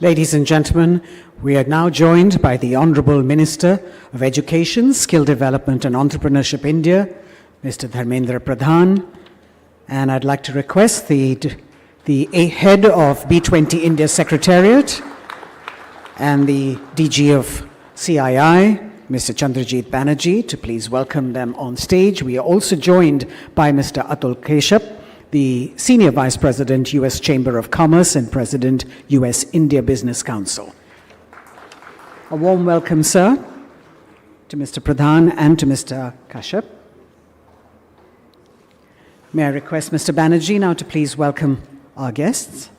Ladies and gentlemen, we are now joined by the Honourable Minister of Education, Skill Development and Entrepreneurship India, Mr. Dharmendra Pradhan. And I'd like to request the head of B20 India Secretariat and the DG of CII, Mr. Chandrajit Banerjee, to please welcome them on stage. We are also joined by Mr. Atul Keshup, the Senior Vice President, U.S. Chamber of Commerce and President, U.S. India Business Council. A warm welcome, sir, to Mr. Pradhan and to Mr. Kashyap. May I request Mr. Banerjee now to please welcome our guests.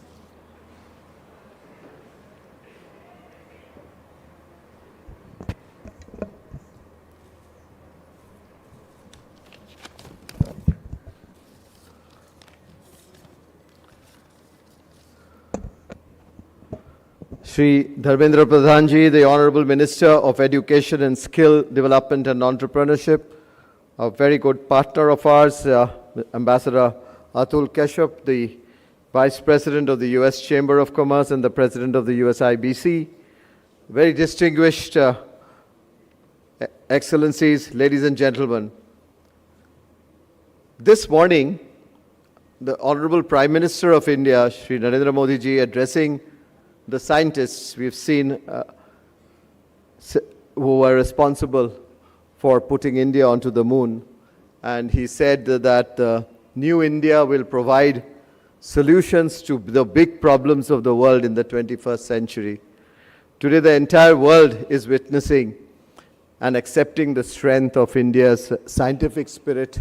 Shri Dharmendra Pradhanji, the Honourable Minister of Education and Skill Development and Entrepreneurship, a very good partner of ours, Ambassador Atul Keshup, the Vice President of the U.S. Chamber of Commerce and the President of the U.S. IBC, very distinguished Excellencies, ladies and gentlemen. This morning, the Honourable Prime Minister of India, Shri Narendra Modi ji, addressing the scientists we've seen who were responsible for putting India onto the moon. And he said that the new India will provide solutions to the big problems of the world in the 21st century. Today, the entire world is witnessing and accepting the strength of India's scientific spirit,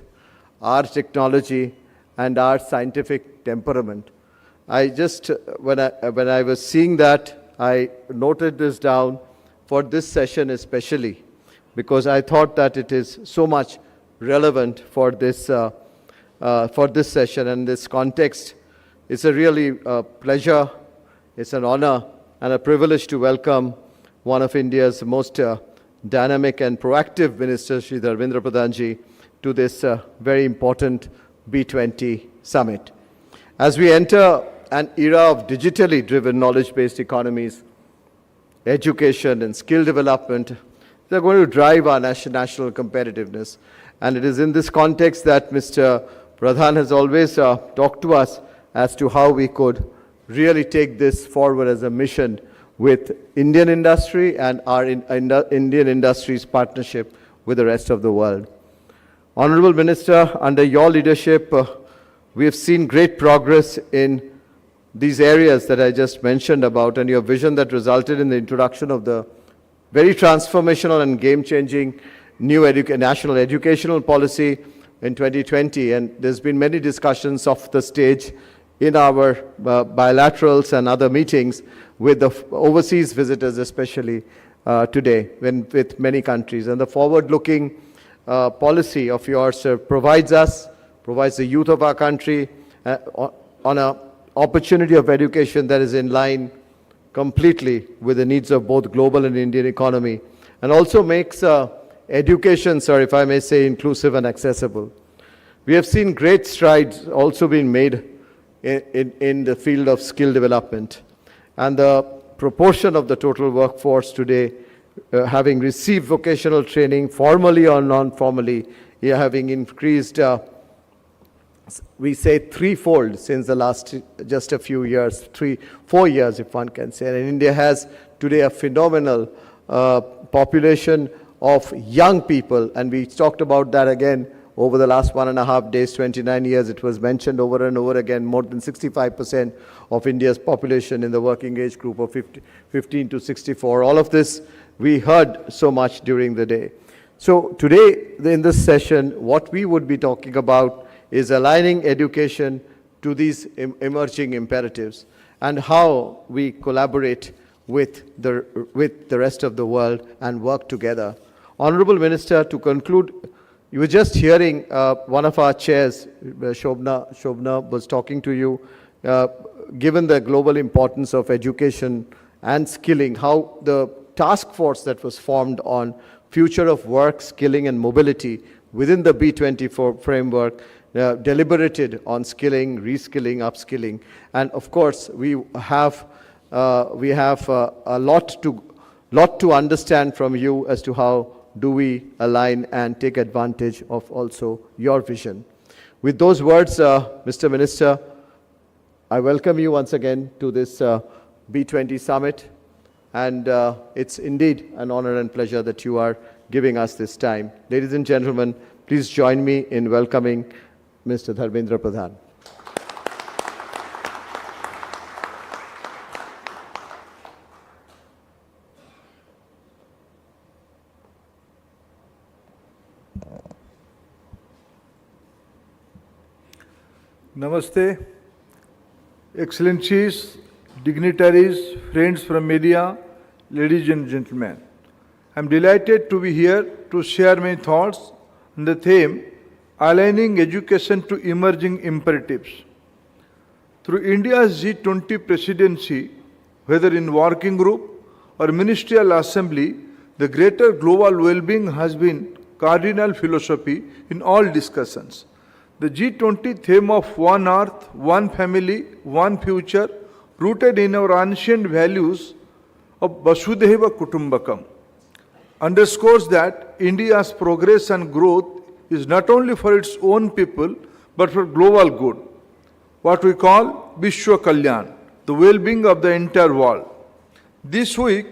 our technology, and our scientific temperament. I just, when I was seeing that, I noted this down for this session especially, because I thought that it is so much relevant for this session and this context. It's a really pleasure, it's an honor and a privilege to welcome one of India's most dynamic and proactive ministers, Shri Dharmendra Pradhanji, to this very important B20 summit. As we enter an era of digitally driven knowledge-based economies, education and skill development, they're going to drive our national competitiveness. And it is in this context that Mr. Pradhan has always talked to us as to how we could really take this forward as a mission with Indian industry and our Indian industry's partnership with the rest of the world. Honorable Minister, under your leadership, we have seen great progress in these areas that I just mentioned about, and your vision that resulted in the introduction of the very transformational and game-changing new national educational policy in 2020. And there's been many discussions off the stage in our bilaterals and other meetings with the overseas visitors, especially today, with many countries. And the forward-looking policy of yours provides the youth of our country on an opportunity of education that is in line completely with the needs of both global and Indian economy, and also makes education, sir, if I may say, inclusive and accessible. We have seen great strides also being made in the field of skill development, and the proportion of the total workforce today having received vocational training, formally or non-formally, having increased we say threefold since the last just a few years, 4 years if one can say. And India has today a phenomenal population of young people, and we talked about that again over the last 1.5 days, 29 years. It was mentioned over and over again, more than 65% of India's population in the working age group of 15 to 64. All of this we heard so much during the day. So today in this session, what we would be talking about is aligning education to these emerging imperatives and how we collaborate with the rest of the world and work together. Honorable Minister, to conclude, you were just hearing one of our chairs, Shobna was talking to you, given the global importance of education and skilling, how the task force that was formed on future of work, skilling and mobility within the B20 framework deliberated on skilling, reskilling, upskilling. And of course, we have We have a lot to understand from you as to how do we align and take advantage of also your vision. With those words, Mr. Minister, I welcome you once again to this B20 summit, and it's indeed an honor and pleasure that you are giving us this time. Ladies and gentlemen, please join me in welcoming Mr. Dharmendra Pradhan. Namaste, Excellencies, dignitaries, friends from media, ladies and gentlemen. I am delighted to be here to share my thoughts on the theme Aligning Education to Emerging Imperatives. Through India's G20 presidency, whether in working group or ministerial assembly, the greater global well-being has been cardinal philosophy in all discussions. The G20 theme of One Earth, One Family, One Future, rooted in our ancient values of Vasudhaiva Kutumbakam, underscores that India's progress and growth is not only for its own people, but for global good, what we call Vishwa Kalyan, the well-being of the entire world. This week,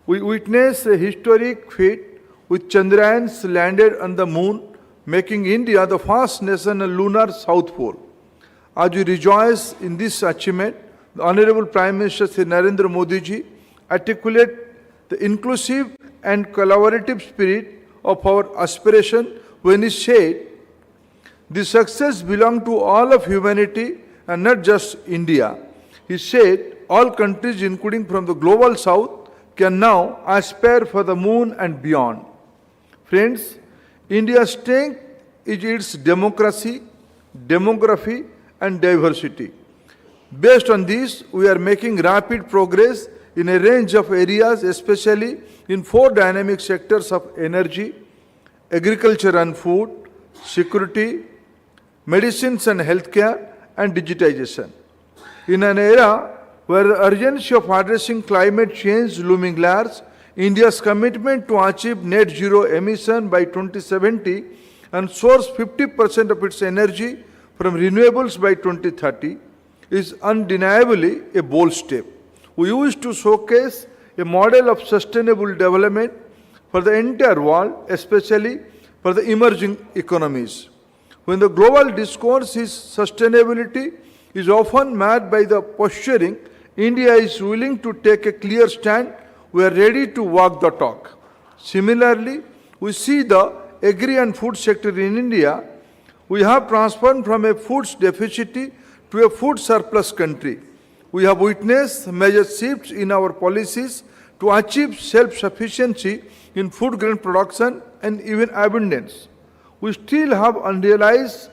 we witnessed a historic feat with Chandrayans landed on the moon, making India the first nation on lunar South Pole. As we rejoice in this achievement, the Honorable Prime Minister Shri Narendra Modi ji articulate the inclusive and collaborative spirit of our aspiration when he said, "The success belongs to all of humanity and not just India." He said, all countries, including from the global south, can now aspire for the moon and beyond. Friends, India's strength is its democracy, demography, and diversity. Based on this, we are making rapid progress in a range of areas, especially in 4 dynamic sectors of energy, agriculture and food, security, medicines and healthcare, and digitization. In an era where the urgency of addressing climate change looming large, India's commitment to achieve net zero emission by 2070 and source 50% of its energy from renewables by 2030 is undeniably a bold step. We wish to showcase a model of sustainable development for the entire world, especially for the emerging economies. When the global discourse is sustainability is often met by the posturing, India is willing to take a clear stand. We are ready to walk the talk. Similarly, we see the agri and food sector in India. We have transformed from a food deficit to a food surplus country. We have witnessed major shifts in our policies to achieve self-sufficiency in food grain production and even abundance. We still have unrealized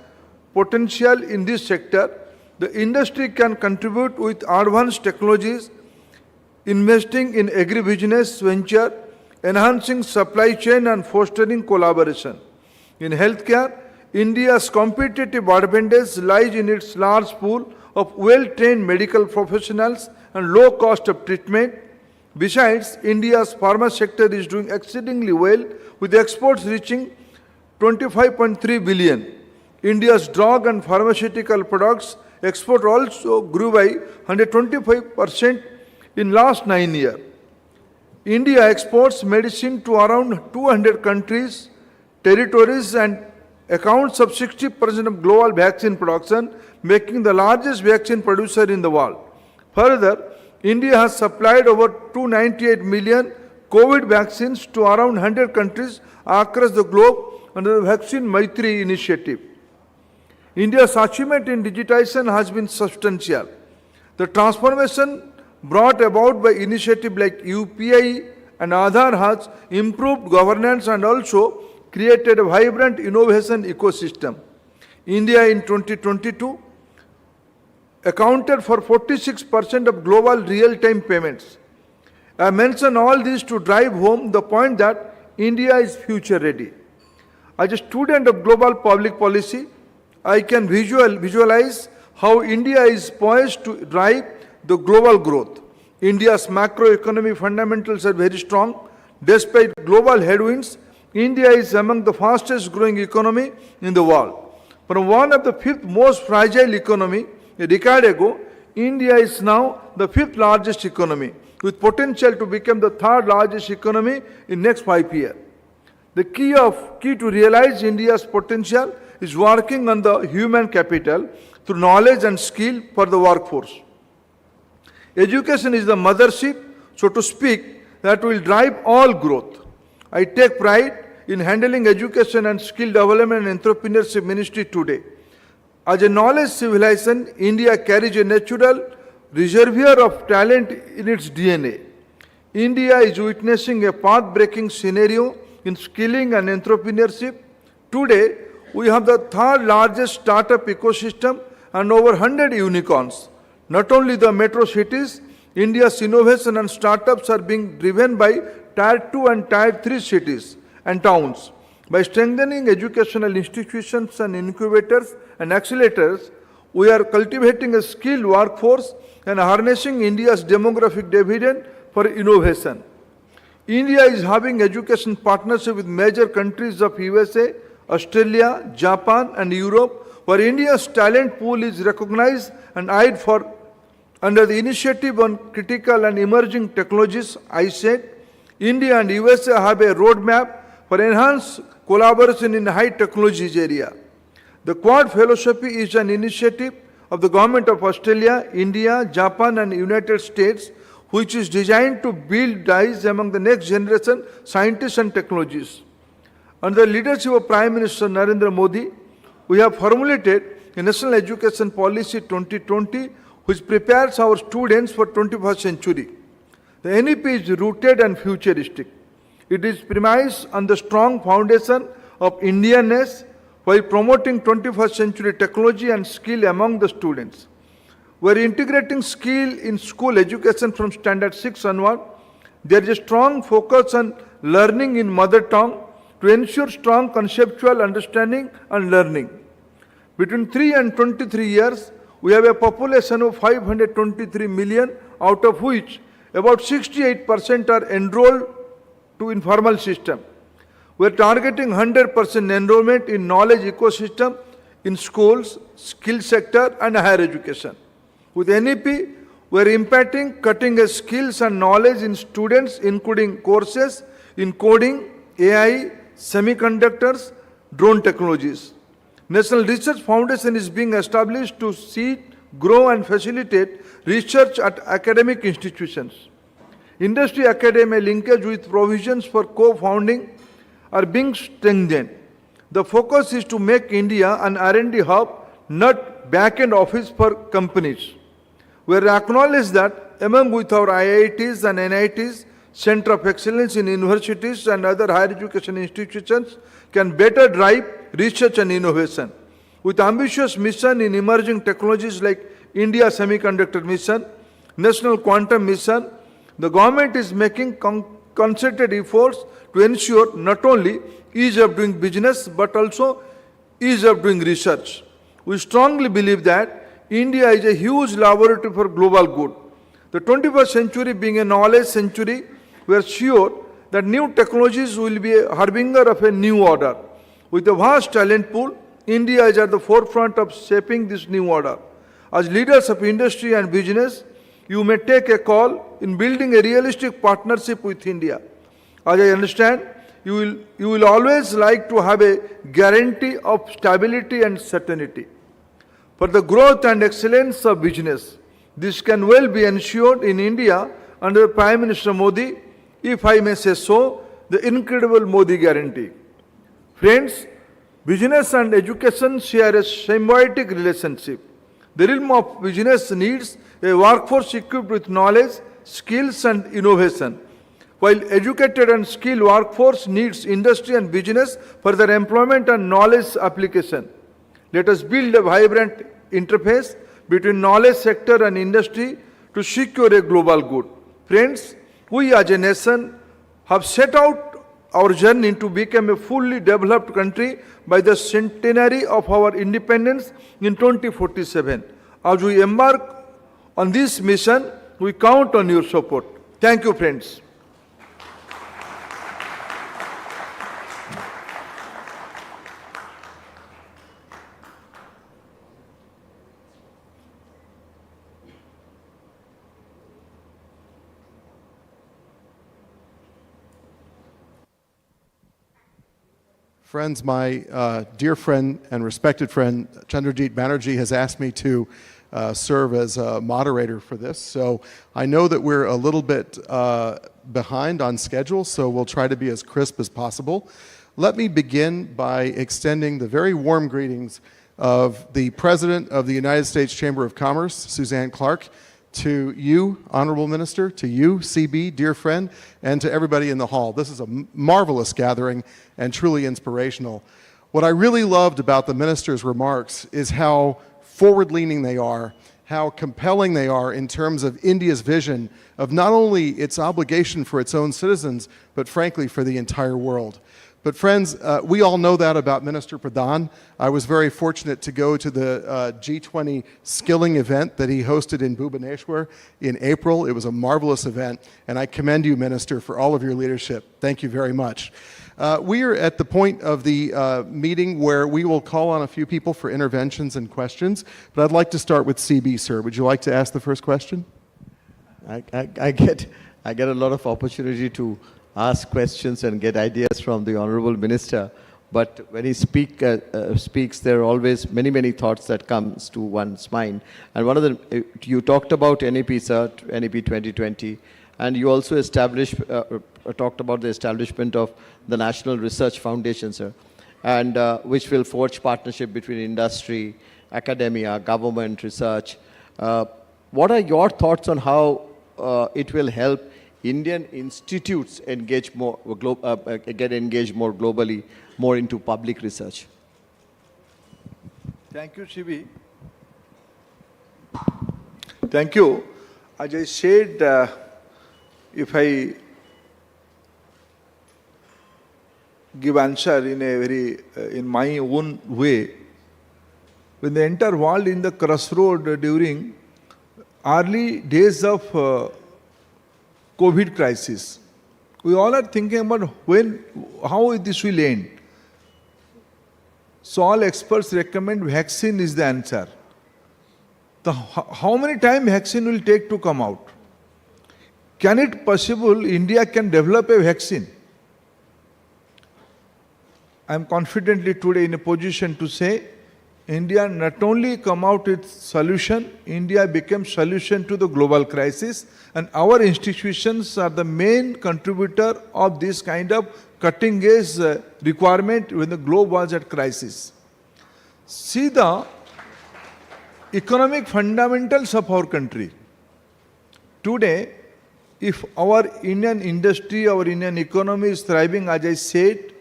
potential in this sector. The industry can contribute with advanced technologies, investing in agribusiness venture, enhancing supply chain and fostering collaboration. In healthcare, India's competitive advantage lies in its large pool of well-trained medical professionals and low cost of treatment. Besides, India's pharma sector is doing exceedingly well, with exports reaching 25.3 billion. India's drug and pharmaceutical products export also grew by 125% in last 9 years. India exports medicine to around 200 countries, territories, and accounts of 60% of global vaccine production, making the largest vaccine producer in the world. Further, India has supplied over 298 million COVID vaccines to around 100 countries across the globe under the Vaccine Maitri initiative. India's achievement in digitization has been substantial. The transformation brought about by initiatives like UPI and Aadhaar has improved governance and also created a vibrant innovation ecosystem. India in 2022 accounted for 46% of global real-time payments. I mention all this to drive home the point that India is future ready. As a student of global public policy, I can visualize how India is poised to drive the global growth. India's macroeconomic fundamentals are very strong. Despite global headwinds, India is among the fastest growing economy in the world. From one of the fifth most fragile economy a decade ago, India is now the fifth largest economy, with potential to become the third largest economy in next 5 years. The key to realize India's potential is working on the human capital through knowledge and skill for the workforce. Education is the mothership, so to speak, that will drive all growth. I take pride in handling education and skill development and entrepreneurship ministry today. As a knowledge civilization, India carries a natural reservoir of talent in its DNA. India is witnessing a path-breaking scenario in skilling and entrepreneurship. Today, we have the third largest startup ecosystem and over 100 unicorns. Not only the metro cities, India's innovation and startups are being driven by Tier 2 and Tier 3 cities and towns. By strengthening educational institutions and incubators and accelerators, we are cultivating a skilled workforce and harnessing India's demographic dividend for innovation. India is having education partnership with major countries of USA, Australia, Japan and Europe, where India's talent pool is recognized and eyed for under the Initiative on Critical and Emerging Technologies, ISET. India and USA have a roadmap for enhanced collaboration in high technologies area. The Quad Fellowship is an initiative of the Government of Australia, India, Japan and United States, which is designed to build ties among the next generation scientists and technologists. Under the leadership of Prime Minister Narendra Modi, we have formulated a National Education Policy 2020 which prepares our students for 21st century. The NEP is rooted and futuristic. It is premised on the strong foundation of Indianness while promoting 21st century technology and skill among the students. We are integrating skill in school education from Standard 6 onward. There is a strong focus on learning in mother tongue to ensure strong conceptual understanding and learning. Between 3 and 23 years, we have a population of 523 million, out of which about 68% are enrolled to informal system. We are targeting 100% enrollment in knowledge ecosystem in schools, skill sector and higher education. With NEP, we are imparting cutting-edge skills and knowledge in students, including courses in coding, AI, semiconductors, drone technologies. National Research Foundation is being established to seed, grow and facilitate research at academic institutions. Industry academia linkage with provisions for co-founding are being strengthened. The focus is to make India an R&D hub, not back-end office for companies. We acknowledge that among with our IITs and NITs, Center of Excellence in universities and other higher education institutions can better drive research and innovation. With ambitious mission in emerging technologies like India Semiconductor Mission, National Quantum Mission, the government is making concerted efforts to ensure not only ease of doing business but also ease of doing research. We strongly believe that India is a huge laboratory for global good. The 21st century being a knowledge century, we are sure that new technologies will be a harbinger of a new order. With a vast talent pool, India is at the forefront of shaping this new order. As leaders of industry and business, you may take a call in building a realistic partnership with India. As I understand, you will always like to have a guarantee of stability and certainty. For the growth and excellence of business, this can well be ensured in India under Prime Minister Modi, if I may say so, the incredible Modi guarantee. Friends, business and education share a symbiotic relationship. The realm of business needs a workforce equipped with knowledge, skills and innovation, while educated and skilled workforce needs industry and business for their employment and knowledge application. Let us build a vibrant interface between knowledge sector and industry to secure a global good. Friends, we as a nation have set out our journey to become a fully developed country by the centenary of our independence in 2047. As we embark on this mission, We count on your support. Thank you, friends. Friends, my dear friend and respected friend Chandrajit Banerjee has asked me to serve as a moderator for this. So I know that we're a little bit behind on schedule, so we'll try to be as crisp as possible. Let me begin by extending the very warm greetings of the President of the United States Chamber of Commerce, Suzanne Clark, to you, Honorable Minister, to you, CB, dear friend, and to everybody in the hall. This is a marvelous gathering and truly inspirational. What I really loved about the Minister's remarks is how forward-leaning they are, how compelling they are in terms of India's vision of not only its obligation for its own citizens, but frankly for the entire world. But friends, we all know that about Minister Pradhan. I was very fortunate to go to the G20 skilling event that he hosted in Bhubaneswar in April. It was a marvelous event, and I commend you, Minister, for all of your leadership. Thank you very much. We are at the point of the meeting where we will call on a few people for interventions and questions, but I'd like to start with CB, sir. Would you like to ask the first question? I get a lot of opportunity to ask questions and get ideas from the Honorable Minister, but when he speaks, there are always many thoughts that comes to one's mind. And one of them, you talked about NEP, sir, NEP 2020, and you also talked about the establishment of the National Research Foundation, sir, and which will forge partnership between industry, academia, government, research. What are your thoughts on how it will help Indian institutes engage more, get engaged more globally, more into public research? Thank you, Shivi. Thank you. As I said, if I give answer in a very, in my own way, when the entire world in the crossroad during early days of COVID crisis, we all are thinking about how this will end. So all experts recommend vaccine is the answer. How many time vaccine will take to come out? Can it possible India can develop a vaccine? I am confidently today in a position to say India not only come out with solution, India became solution to the global crisis, and our institutions are the main contributor of this kind of cutting edge requirement when the globe was at crisis. See the economic fundamentals of our country. Today, if our Indian industry, our Indian economy is thriving, as I said,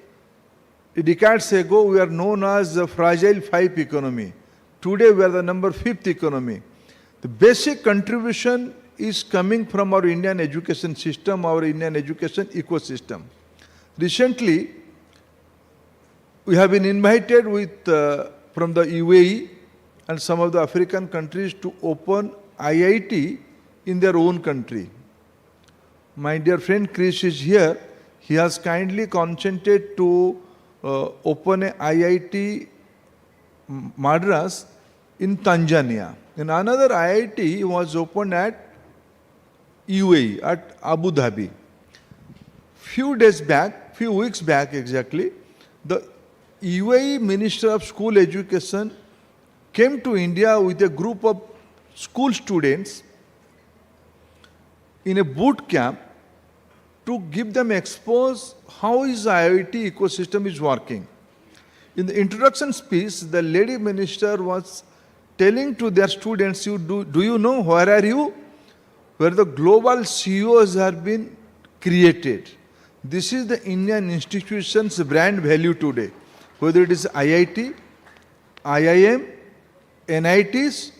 decades ago, we are known as the fragile 5 economy. Today, we are the number 5th economy. The basic contribution is coming from our Indian education system, our Indian education ecosystem. Recently, we have been invited from the UAE and some of the African countries to open IIT in their own country. My dear friend Chris is here. He has kindly consented to open a IIT Madras in Tanzania. And another IIT was opened at UAE, at Abu Dhabi. Few weeks back exactly, the UAE Minister of School Education came to India with a group of school students in a boot camp to give them expose how is the IIT ecosystem is working. In the introduction speech, the lady minister was telling to their students, do you know where are you? Where the global CEOs have been created. This is the Indian institution's brand value today. Whether it is IIT, IIM, NITs,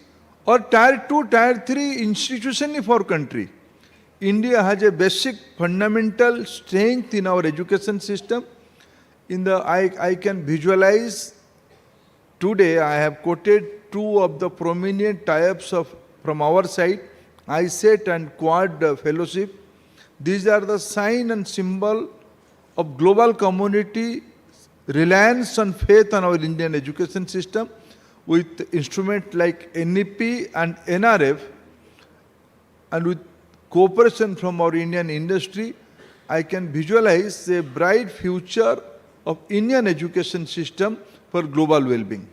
or Tier 2, Tier 3 institution of our country. India has a basic fundamental strength in our education system. I can visualize today I have quoted 2 of the prominent types from our side. ISET and Quad fellowship. These are the sign and symbol of global community reliance and faith on our Indian education system. With instruments like NEP and NRF, and with cooperation from our Indian industry, I can visualize a bright future of Indian education system for global well-being.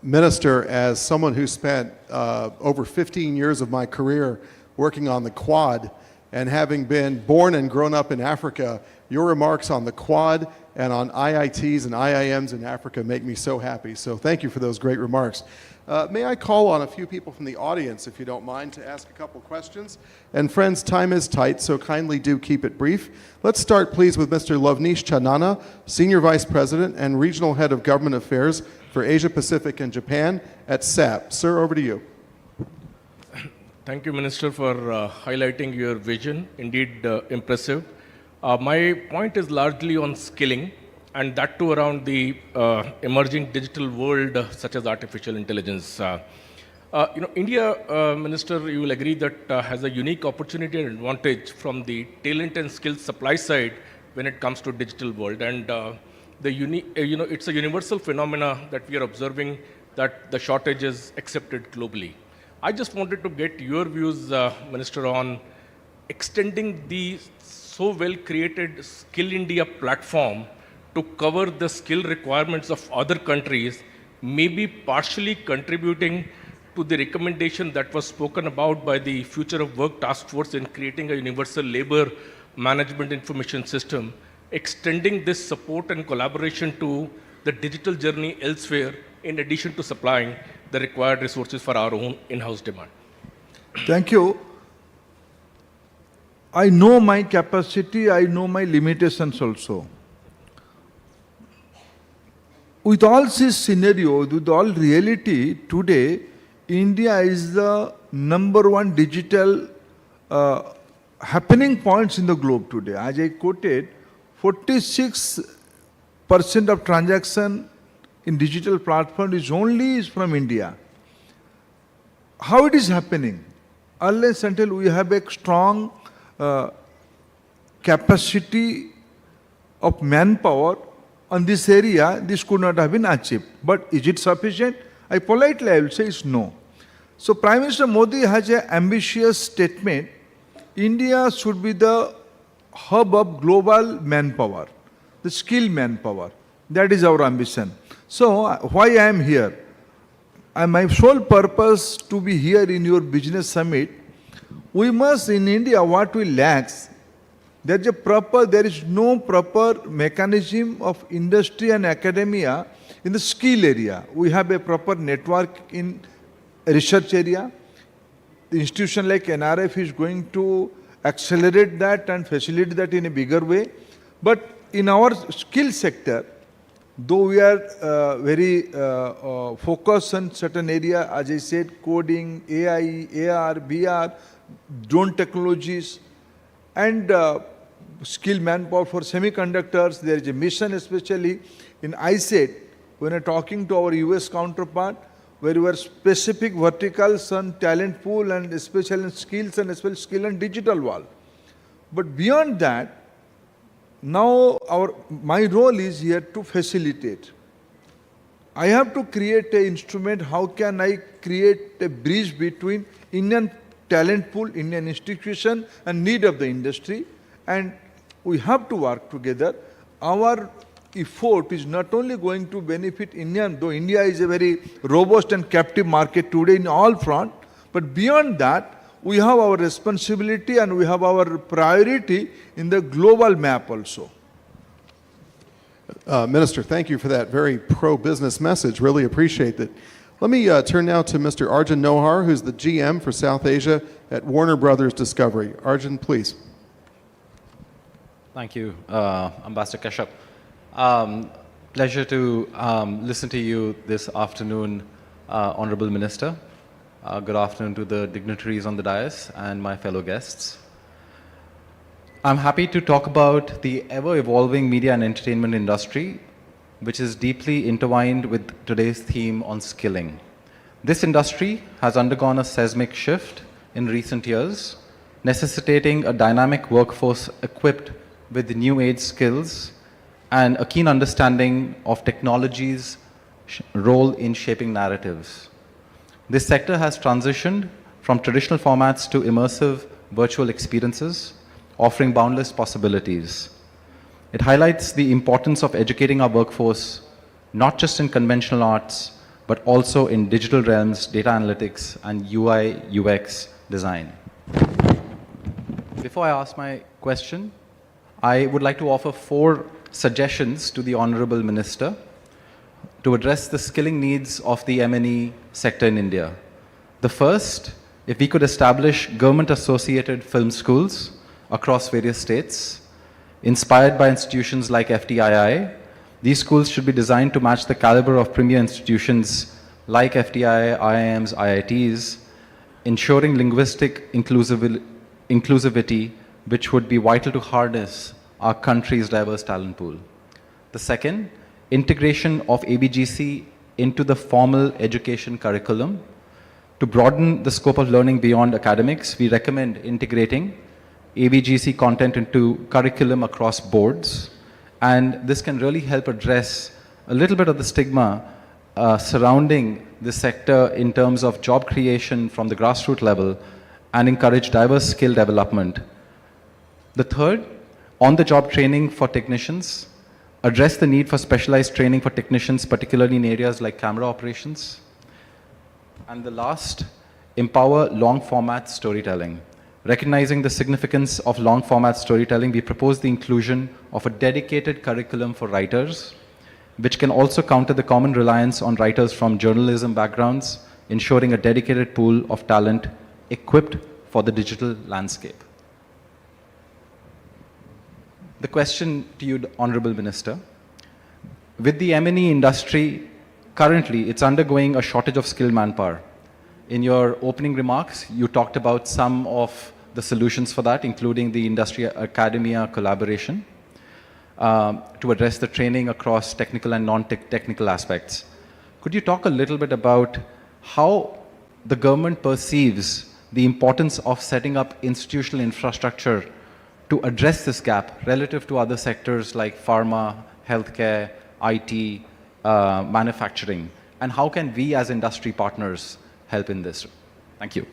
Minister, as someone who spent over 15 years of my career working on the Quad, and having been born and grown up in Africa, your remarks on the Quad and on IITs and IIMs in Africa make me so happy. So thank you for those great remarks. May I call on a few people from the audience, if you don't mind, to ask a couple questions? And friends, time is tight, so kindly do keep it brief. Let's start, please, with Mr. Lovneesh Chanana, Senior Vice President and Regional Head of Government Affairs for Asia Pacific and Japan at SAP. Sir, over to you. Thank you, Minister, for highlighting your vision. Indeed impressive. My point is largely on skilling, and that too around the emerging digital world such as artificial intelligence. India, Minister, you will agree that has a unique opportunity and advantage from the talent and skills supply side when it comes to digital world. And it's a universal phenomena that we are observing, that the shortage is accepted globally. I just wanted to get your views, Minister, on extending the so well created Skill India platform to cover the skill requirements of other countries, maybe partially contributing to the recommendation that was spoken about by the Future of Work Task Force in creating a universal labor management information system, extending this support and collaboration to the digital journey elsewhere, in addition to supplying the required resources for our own in-house demand. Thank you. I know my capacity, I know my limitations also. With all this scenario, with all reality, today, India is the #1 digital happening points in the globe today. As I quoted, 46% of transaction in digital platform is from India. How it is happening? Unless until we have a strong capacity of manpower on this area, this could not have been achieved. But is it sufficient? I will say it's no. So Prime Minister Modi has an ambitious statement. India should be the hub of global manpower, the skilled manpower. That is our ambition. So why I am here? My sole purpose to be here in your business summit, we must in India what we lack, there is no proper mechanism of industry and academia in the skill area. We have a proper network in research area. The institution like NRF is going to accelerate that and facilitate that in a bigger way. But in our skill sector, though we are very focused on certain area, as I said, coding, AI, AR, VR, drone technologies, and skilled manpower for semiconductors. There is a mission especially in ISET, when I'm talking to our US counterpart, where we are specific verticals on talent pool and especially in skills and as well skill and digital wall. But beyond that, now my role is here to facilitate. I have to create an instrument. How can I create a bridge between Indian talent pool, Indian institution and need of the industry? And we have to work together. Our effort is not only going to benefit Indian, though India is a very robust and captive market today in all front, but beyond that, we have our responsibility and we have our priority in the global map also. Minister, thank you for that very pro-business message. Really appreciate it. Let me turn now to Mr. Arjun Nohar, who's the GM for South Asia at Warner Brothers Discovery. Arjun, please. Thank you, Ambassador Kashyap. Pleasure to listen to you this afternoon, Honorable Minister. Good afternoon to the dignitaries on the dais and my fellow guests. I'm happy to talk about the ever-evolving media and entertainment industry which is deeply intertwined with today's theme on skilling. This industry has undergone a seismic shift in recent years, necessitating a dynamic workforce equipped with new age skills and a keen understanding of technology's role in shaping narratives. This sector has transitioned from traditional formats to immersive virtual experiences, offering boundless possibilities. It highlights the importance of educating our workforce, not just in conventional arts, but also in digital realms, data analytics, and UI, UX design. Before I ask my question, I would like to offer 4 suggestions to the Honorable Minister to address the skilling needs of the M&E sector in India. The first, if we could establish government-associated film schools across various states, inspired by institutions like FTII, these schools should be designed to match the caliber of premier institutions like FTII, IIMs, IITs, ensuring linguistic inclusivity, which would be vital to harness our country's diverse talent pool. The second, integration of ABGC into the formal education curriculum. To broaden the scope of learning beyond academics, we recommend integrating ABGC content into curriculum across boards, and this can really help address a little bit of the stigma surrounding this sector in terms of job creation from the grassroots level and encourage diverse skill development. The third, on-the-job training for technicians, address the need for specialized training for technicians, particularly in areas like camera operations. And the last, empower long-format storytelling. Recognizing the significance of long-format storytelling, we propose the inclusion of a dedicated curriculum for writers, which can also counter the common reliance on writers from journalism backgrounds, ensuring a dedicated pool of talent equipped for the digital landscape. The question to you, Honorable Minister. With the M&E industry, currently it's undergoing a shortage of skilled manpower. In your opening remarks, you talked about some of the solutions for that, including the industry-academia collaboration to address the training across technical and non-technical aspects. Could you talk a little bit about how the government perceives the importance of setting up institutional infrastructure to address this gap relative to other sectors like pharma, healthcare, IT, manufacturing, and how can we as industry partners help in this? Thank you.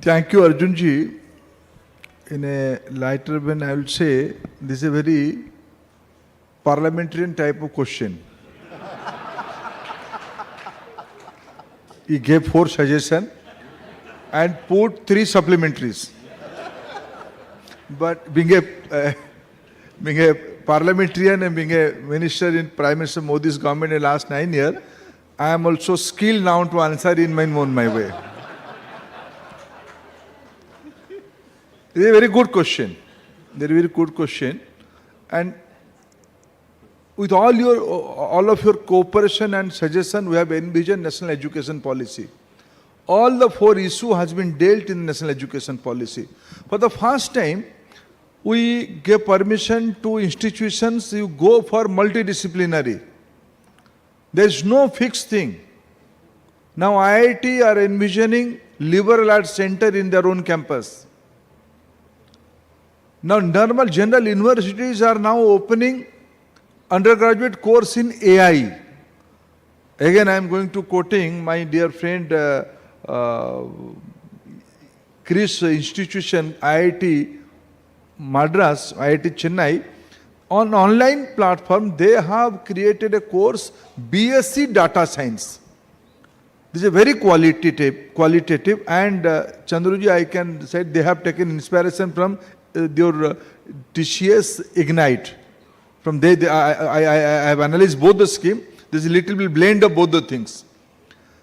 Thank you, Arjunji. In a lighter vein, I will say this is a very parliamentarian type of question. He gave 4 suggestions and put 3 supplementaries. But being a parliamentarian and being a minister in Prime Minister Modi's government in the last 9 years, I am also skilled now to answer in my way. It is a very good question. Very good question. And with all of your cooperation and suggestion, we have envisioned national education policy. All the 4 issues has been dealt in national education policy. For the first time, we gave permission to institutions to go for multidisciplinary. There is no fixed thing. Now IIT are envisioning liberal arts center in their own campus. Now normal general universities are now opening undergraduate course in AI. Again, I am going to quoting my dear friend Chris institution, IIT Madras, IIT Chennai. On online platform, they have created a course, BSc Data Science. This is a very qualitative and Chandruji, I can say they have taken inspiration from your TCS Ignite. From there, I have analyzed both the scheme. There's a little bit blend of both the things.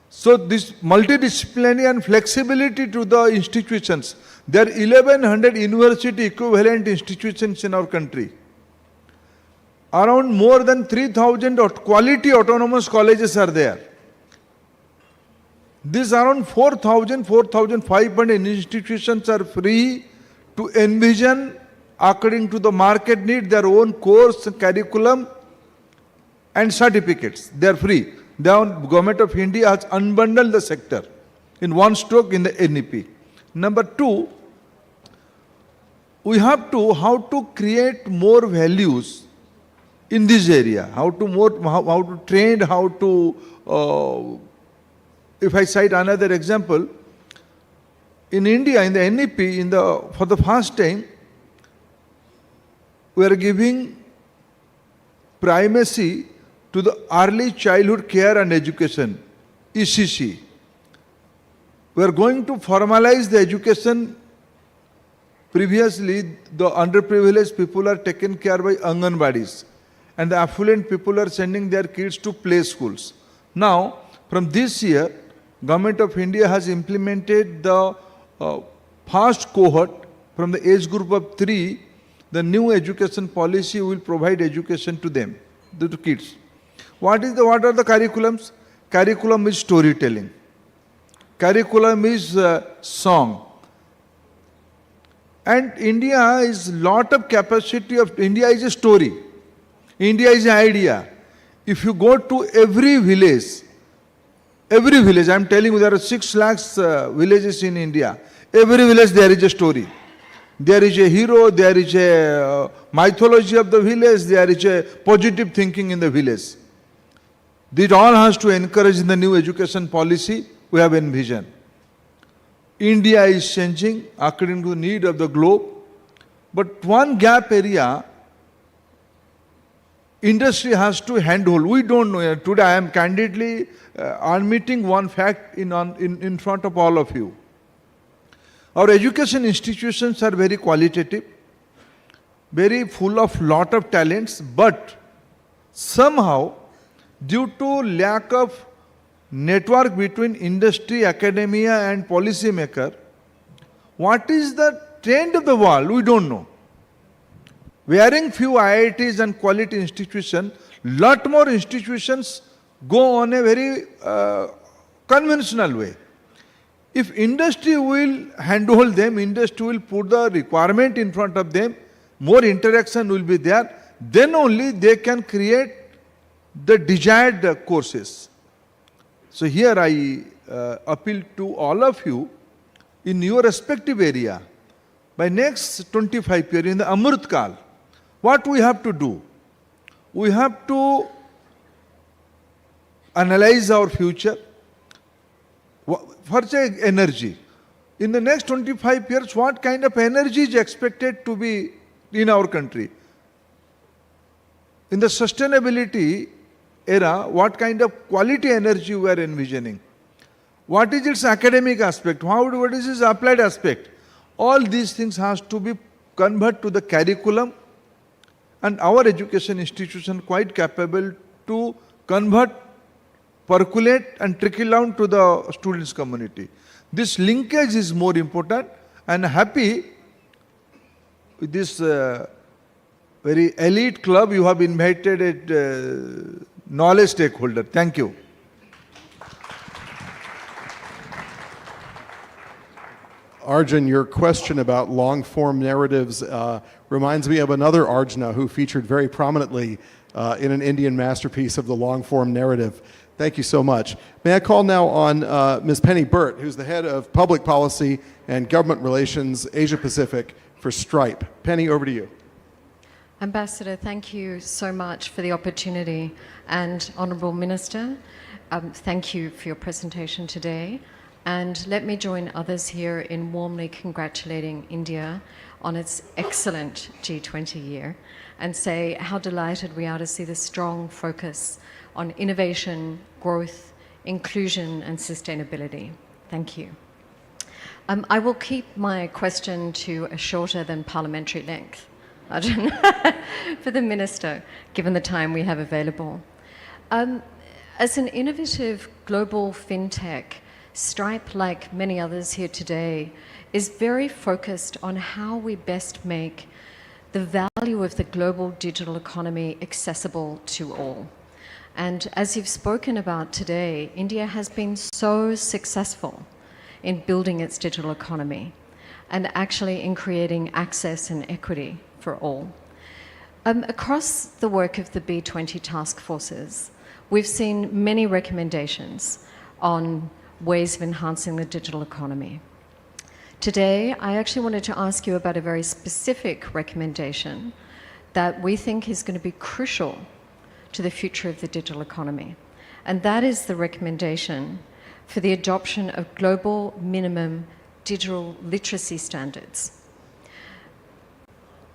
So this multidisciplinary and flexibility to the institutions. There are 1100 university equivalent institutions in our country. Around more than 3000 quality autonomous colleges are there. These around 4,500 institutions are free to envision according to the market need their own course curriculum and certificates. They are free. The government of India has unbundled the sector in one stroke in the NEP. Number two, we have to how to create more values in this area. How to train, how to. If I cite another example, in India, in the NEP, for the first time, we are giving primacy to the early childhood care and education, ECC. We are going to formalize the education. Previously, the underprivileged people are taken care by Anganwadis, and the affluent people are sending their kids to play schools. Now, from this year, Government of India has implemented the first cohort from the age group of 3. The new education policy will provide education to them, to kids. What are the curriculums? Curriculum is storytelling. Curriculum is song. And India is lot of capacity of, India is a story. India is an idea. If you go to every village, I am telling you, there are 6 lakhs villages in India. Every village there is a story. There is a hero, there is a mythology of the village, there is a positive thinking in the village. This all has to encourage in the new education policy we have envisioned. India is changing according to the need of the globe, but one gap area, industry has to handhold. We don't know. Today I am candidly admitting one fact in front of all of you. Our education institutions are very qualitative, very full of lot of talents, but somehow due to lack of network between industry, academia and policymaker, what is the trend of the world? We don't know. Wearing few IITs and quality institutions, lot more institutions go on a very conventional way. If industry will handhold them, industry will put the requirement in front of them, more interaction will be there, then only they can create the desired courses. So here I appeal to all of you in your respective area, by next 25 years in the Amrit Kal, what we have to do? We have to analyze our future. First, energy. In the next 25 years, what kind of energy is expected to be in our country? In the sustainability era, what kind of quality energy we are envisioning? What is its academic aspect? What is its applied aspect? All these things has to be converted to the curriculum, and our education institution quite capable to convert, percolate and trickle down to the students' community. This linkage is more important, and happy with this very elite club you have invited a knowledge stakeholder. Thank you. Arjun, your question about long-form narratives reminds me of another Arjuna who featured very prominently in an Indian masterpiece of the long-form narrative. Thank you so much. May I call now on Ms. Penny Burt, who's the head of Public Policy and Government Relations, Asia Pacific for Stripe. Penny, over to you. Ambassador, thank you so much for the opportunity. And Honourable Minister, thank you for your presentation today. And let me join others here in warmly congratulating India on its excellent G20 year and say how delighted we are to see the strong focus on innovation, growth, inclusion and sustainability. Thank you. I will keep my question to a shorter than parliamentary length, Arjun, for the Minister, given the time we have available. As an innovative global fintech, Stripe, like many others here today, is very focused on how we best make the value of the global digital economy accessible to all. And as you've spoken about today, India has been so successful in building its digital economy and actually in creating access and equity for all. Across the work of the B20 task forces, we've seen many recommendations on ways of enhancing the digital economy. Today, I actually wanted to ask you about a very specific recommendation that we think is going to be crucial to the future of the digital economy. And that is the recommendation for the adoption of global minimum digital literacy standards.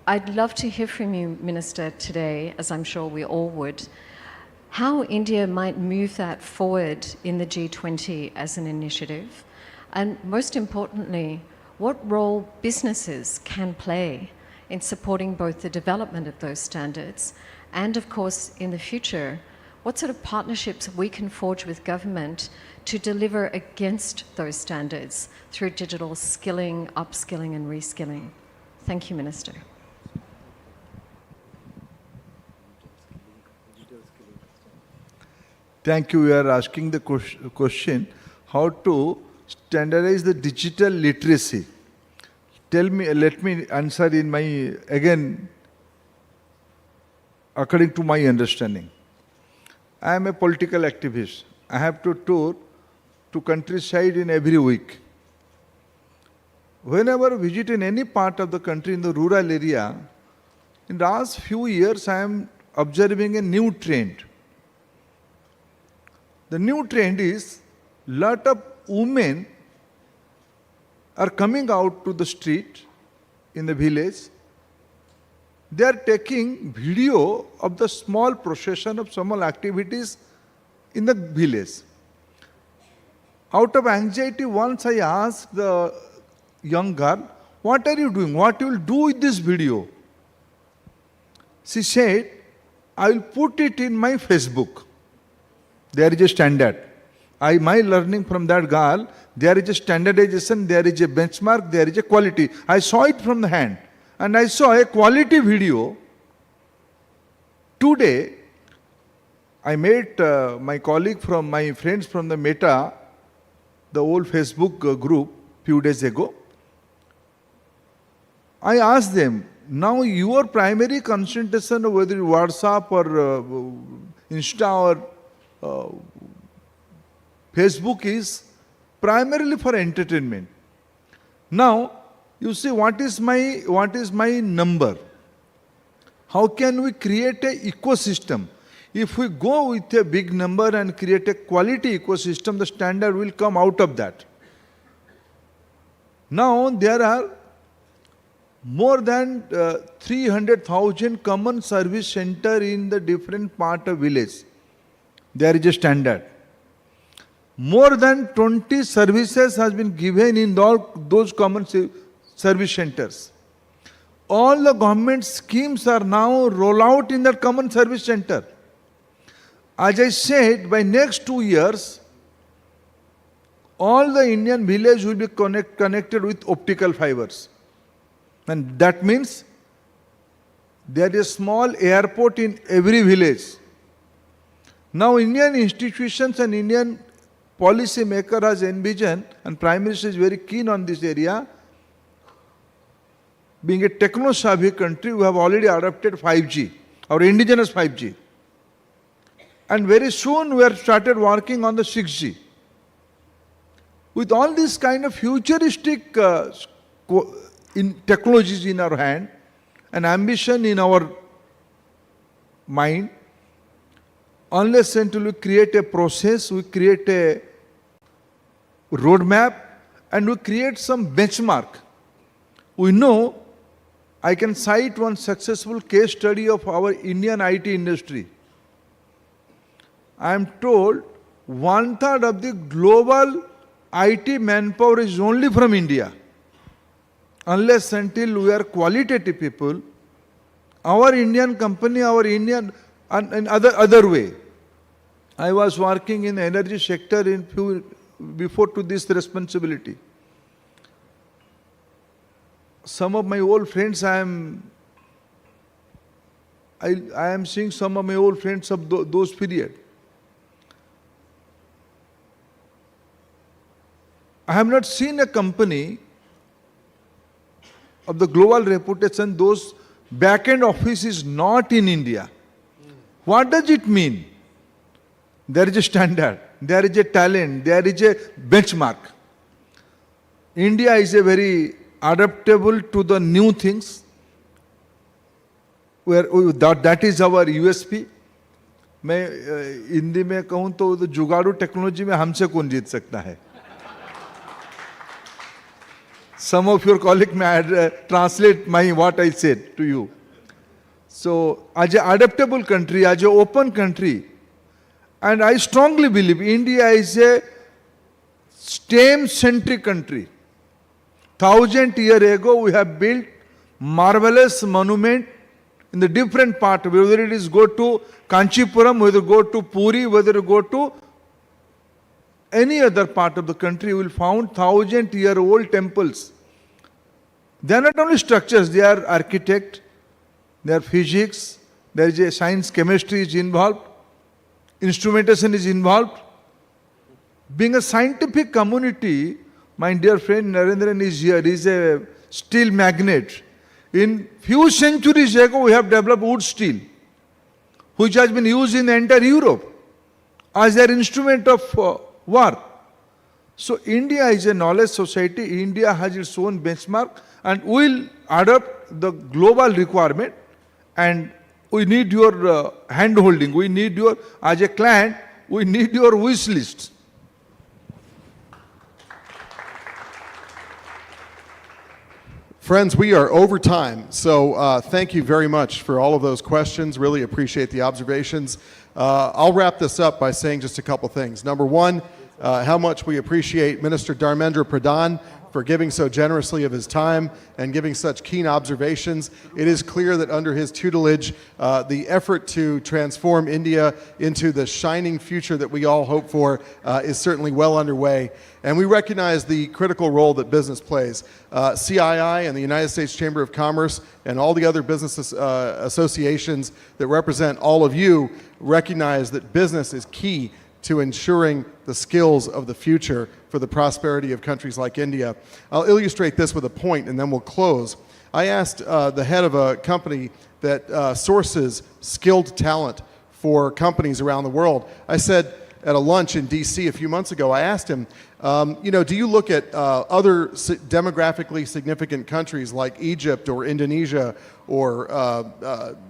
I'd love to hear from you, Minister, today, as I'm sure we all would, how India might move that forward in the G20 as an initiative, and most importantly, what role businesses can play in supporting both the development of those standards and, of course, in the future, what sort of partnerships we can forge with government to deliver against those standards through digital skilling, upskilling and reskilling. Thank you, Minister. Thank you. You are asking the question how to standardize the digital literacy. Let me answer in my, again, according to my understanding. I am a political activist. I have to tour to countryside in every week. Whenever I visit in any part of the country in the rural area, in the last few years I am observing a new trend. The new trend is lot of women are coming out to the street in the village. They are taking video of the small procession of small activities in the village. Out of anxiety, once I asked the young girl, what are you doing? What you will do with this video? She said, I will put it in my Facebook. There is a standard. My learning from that girl, there is a standardization, there is a benchmark, there is a quality. I saw it from the hand. And I saw a quality video. Today, I met my colleague from my friends from the Meta, the old Facebook group, few days ago. I asked them, now your primary concentration of whether WhatsApp or Insta or Facebook is primarily for entertainment. Now, you see, what is my number? How can we create an ecosystem? If we go with a big number and create a quality ecosystem, the standard will come out of that. Now, there are more than 300,000 common service centers in the different part of village. There is a standard. More than 20 services has been given in those common service centers. All the government schemes are now rolled out in that common service center. As I said, by next 2 years, all the Indian village will be connected with optical fibers. And that means there is a small airport in every village. Now Indian institutions and Indian policy maker has envisioned, and Prime Minister is very keen on this area. Being a techno-savvy country, we have already adopted 5G, our indigenous 5G. And very soon we have started working on the 6G. With all these kind of futuristic technologies in our hand, and ambition in our mind, unless until we create a process, we create a roadmap, and we create some benchmark. We know, I can cite one successful case study of our Indian IT industry. I am told 1/3 of the global IT manpower is only from India. Unless until we are qualitative people, our Indian company, our Indian, and other way. I was working in the energy sector before to this responsibility. Some of my old friends, I am seeing some of my old friends of those period. I have not seen a company of the global reputation, those back-end office is not in India. What does it mean? There is a standard, there is a talent, there is a benchmark. India is a very adaptable to the new things, that is our USP. मैं हिंदी में कहूँ तो जुगाड़ू technology में हमसे कौन जीत सकता है? Some of your colleagues may translate what I said to you. So, as an adaptable country, as an open country, and I strongly believe India is a STEM-centric country. 1,000 years ago, we have built marvelous monument in the different part, whether it is go to Kanchipuram, whether go to Puri, whether go to any other part of the country, you will find 1,000-year-old temples. They are not only structures, they are architect, they are physics, there is a science, chemistry is involved, instrumentation is involved. Being a scientific community, my dear friend Narendran is here, is a steel magnate. In few centuries ago, we have developed wood steel, which has been used in the entire Europe as their instrument of war. So India is a knowledge society. India has its own benchmark and will adopt the global requirement, and we need your hand-holding. We need your, as a client, we need your wish list. Friends, we are over time, so thank you very much for all of those questions. Really appreciate the observations. I'll wrap this up by saying just a couple things. Number one, how much we appreciate Minister Dharmendra Pradhan for giving so generously of his time and giving such keen observations. It is clear that under his tutelage, the effort to transform India into the shining future that we all hope for is certainly well underway. And we recognize the critical role that business plays. CII and the United States Chamber of Commerce and all the other business associations that represent all of you recognize that business is key to ensuring the skills of the future for the prosperity of countries like India. I'll illustrate this with a point and then we'll close. I asked the head of a company that sources skilled talent for companies around the world. I said at a lunch in DC a few months ago, I asked him, do you look at other demographically significant countries like Egypt or Indonesia or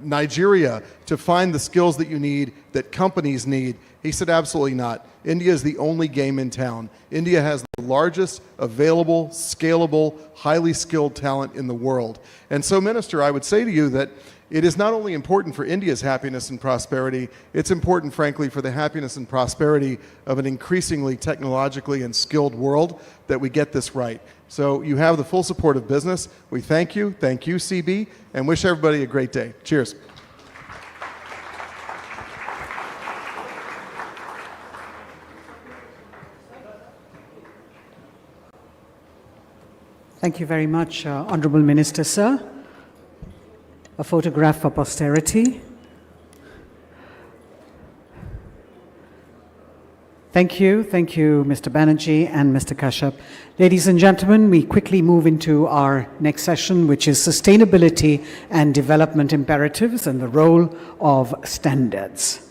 Nigeria to find the skills that you need, that companies need? He said, absolutely not. India is the only game in town. India has the largest available, scalable, highly skilled talent in the world. And so, Minister, I would say to you that it is not only important for India's happiness and prosperity, it's important, frankly, for the happiness and prosperity of an increasingly technologically and skilled world that we get this right. So you have the full support of business. We thank you, CB, and wish everybody a great day. Cheers. Thank you very much, Honourable Minister, sir. A photograph for posterity. Thank you, Mr. Banerjee and Mr. Kashyap. Ladies and gentlemen, we quickly move into our next session, which is sustainability and development imperatives and the role of standards.